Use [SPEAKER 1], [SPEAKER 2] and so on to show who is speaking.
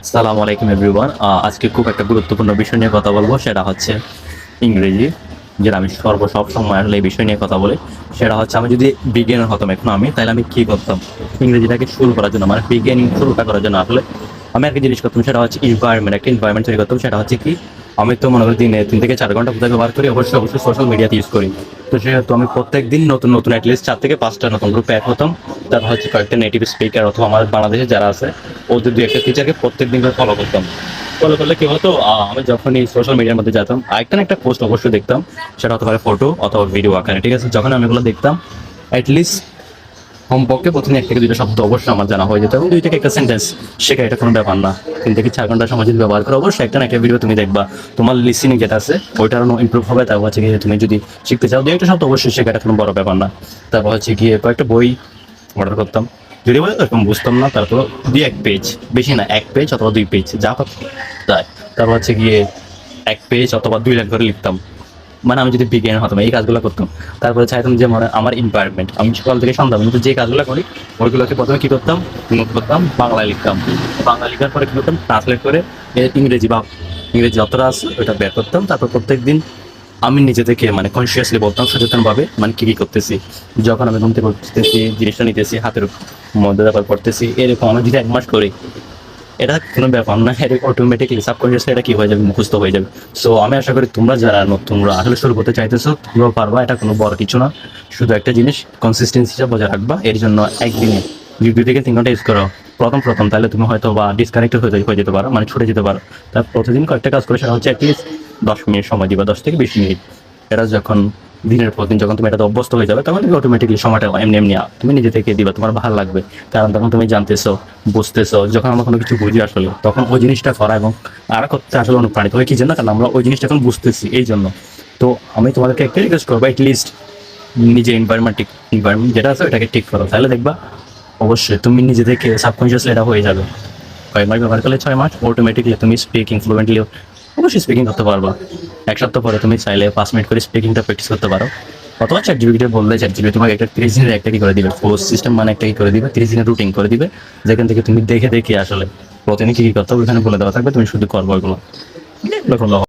[SPEAKER 1] আসসালামু আলাইকুম এভরিওয়ান। আজকে খুব একটা গুরুত্বপূর্ণ বিষয় নিয়ে কথা বলবো, সেটা হচ্ছে ইংরেজি। যেটা আমি সব সময় আসলে এই বিষয় নিয়ে কথা বলি। সেটা হচ্ছে আমি যদি বিজ্ঞানের হতাম এখন আমি, তাহলে আমি কি করতাম ইংরেজিটাকে শুরু করার জন্য, মানে বিজ্ঞানী শুরুটা করার জন্য আসলে আমি একটা জিনিস করতাম। সেটা হচ্ছে একটা এনভায়রনমেন্ট তৈরি করতাম। সেটা হচ্ছে কি, আমি তো মনে করি দিনে 3 থেকে 4 ঘন্টা কোথায় ব্যবহার করি, অবশ্যই সোশ্যাল মিডিয়াতে ইউজ করি। তো সেহেতু আমি প্রত্যেক দিন নতুন নতুন অ্যাটলিস্ট 4 থেকে 5টা নতুন গ্রুপে অ্যাড হতাম। তারপর হচ্ছে কয়েকটা নেটিভ স্পিকার অথবা আমার বাংলাদেশে যারা আছে ওদের 2 একটা টিচারকে প্রত্যেক দিন করে ফলো করতাম। ফলো করলে কি হতো, আমি যখন এই সোশ্যাল মিডিয়ার মধ্যে যেতাম একটা না একটা পোস্ট অবশ্যই দেখতাম। সেটা হতে পারে ফটো অথবা ভিডিও আকারে, ঠিক আছে? যখন আমি এগুলো দেখতাম অ্যাটলিস্ট কমপক্ষে প্রথমে 1 থেকে 2টা শব্দ অবশ্যই আমার জানা হয়ে যেত এবং 2 থেকে 1টা সেন্টেন্স শেখা, এটা কোনো ব্যাপার না। 3 থেকে 4 ঘন্টা সময় যদি ব্যবহার করো, অবশ্যই একটা না একটা ভিডিও তুমি দেখবা, তোমার লিসেনিং যেটা আছে ওইটা আরো ইমপ্রুভ হবে। তারপর হচ্ছে গিয়ে তুমি যদি শিখতে চাও 2 একটা শব্দ অবশ্যই শেখা, এটা কোনো বড় ব্যাপার না। তারপর হচ্ছে গিয়ে কয়েকটা বই অর্ডার করতাম, যদি বলে এরকম বুঝতাম না, তারপর 2-1 পেজ, বেশি না 1 পেজ অথবা 2 পেজ যা যায়। তারপর হচ্ছে গিয়ে 1 পেজ অথবা 2 লাইন করে লিখতাম। মানে আমি যদি বিজ্ঞান হতাম এই কাজগুলো করতাম। তারপরে চাইতাম যে মানে আমার এনভায়রনমেন্ট, আমি সকাল থেকে সন্ধ্যা পর্যন্ত যে কাজগুলো করি ওইগুলোকে প্রথমে কি করতাম, নোট করতাম, বাংলায় লিখতাম। বাংলা লেখার পরে কি করতাম, ট্রান্সলেট করে ইংরেজি যতটা আছে ওইটা বের করতাম। তারপর প্রত্যেক দিন আমি নিজে থেকে মানে কনসিয়াসলি বলতাম, সচেতন ভাবে, মানে কি কি করতেছি। যখন আমি ঘুম থেকে উঠতেছি, জিনিসটা নিতেছি হাতের মধ্যে, তারপর পড়তেছি, এরকম আমি যদি 1 মাস করি, এটা কোনো ব্যাপার না, এটা অটোমেটিকলি সাবকনসিয়াসলি এটা কি হয়ে যাবে, মুখস্থ হয়ে যাবে। সো আমি আশা করি তোমরা যারা তোমরা আসলে শুরু করতে চাইতেছো তোমরাও পারবা, এটা কোনো বড় কিছু না। শুধু একটা জিনিস কনসিস্টেন্সিটা বজায় রাখবা। এর জন্য একদিনে 2 থেকে 3 ঘন্টা ইউজ করো প্রথম প্রথম, তাহলে তুমি হয়তো বা ডিসকানেক্টেড হয়ে যেতে পারো, মানে ছুটে যেতে পারো। তার প্রতিদিন কয়েকটা কাজ করে, সেটা হচ্ছে অ্যাটলিস্ট 10 মিনিট সময় দিবা, 10 থেকে 20 মিনিট। এটা যখন দিনের পর দিন যখন তুমি এটাতে অভ্যস্ত হয়ে যাবে, তখন তুমি অটোমেটিকলি সময়টা এমনি এমনি তুমি নিজে থেকে দিবা, তোমার ভালো লাগবে। কারণ তখন তুমি জানতেছো, বুঝতেছো। যখন আমরা কোনো কিছু বুঝি আসলে, তখন ওই জিনিসটা করা এবং আর করতে আসলে অনুপ্রাণিত হয়। কি জন্য? কারণ আমরা ওই জিনিসটা এখন বুঝতেছি, এই জন্য। তো আমি তোমাদেরকে একটা রিকোয়েস্ট করবো, অ্যাটলিস্ট নিজে এনভায়রনমেন্ট যেটা আছে ওটাকে ঠিক করো, তাহলে দেখবা অবশ্যই তুমি নিজে থেকে সাবকনশিয়াসলি এটা হয়ে যাবে। কয়েক মাস ব্যবহার করলে 6 মাস অটোমেটিকলি তুমি স্পিকিং ফ্লুয়েন্টলি অবশ্যই স্পিকিং করতে পারবা। 1 সপ্তাহ পরে তুমি চাইলে 5 মিনিট করে স্পিকিংটা প্র্যাকটিস করতে পারো। অথবা চ্যাট জিপিটি বললে চ্যাট জিপিটি তোমাকে একটা 30 দিনের একটা কি করে দিবে, কোর্স সিস্টেম, মানে একটা কি করে দিবে, 30 দিনের রুটিন করে দিবে, যেখান থেকে তুমি দেখে দেখে আসলে প্রতিদিন কি কি করতে হবে ওখানে বলে দেওয়া থাকবে, তুমি শুধু করবো এগুলো।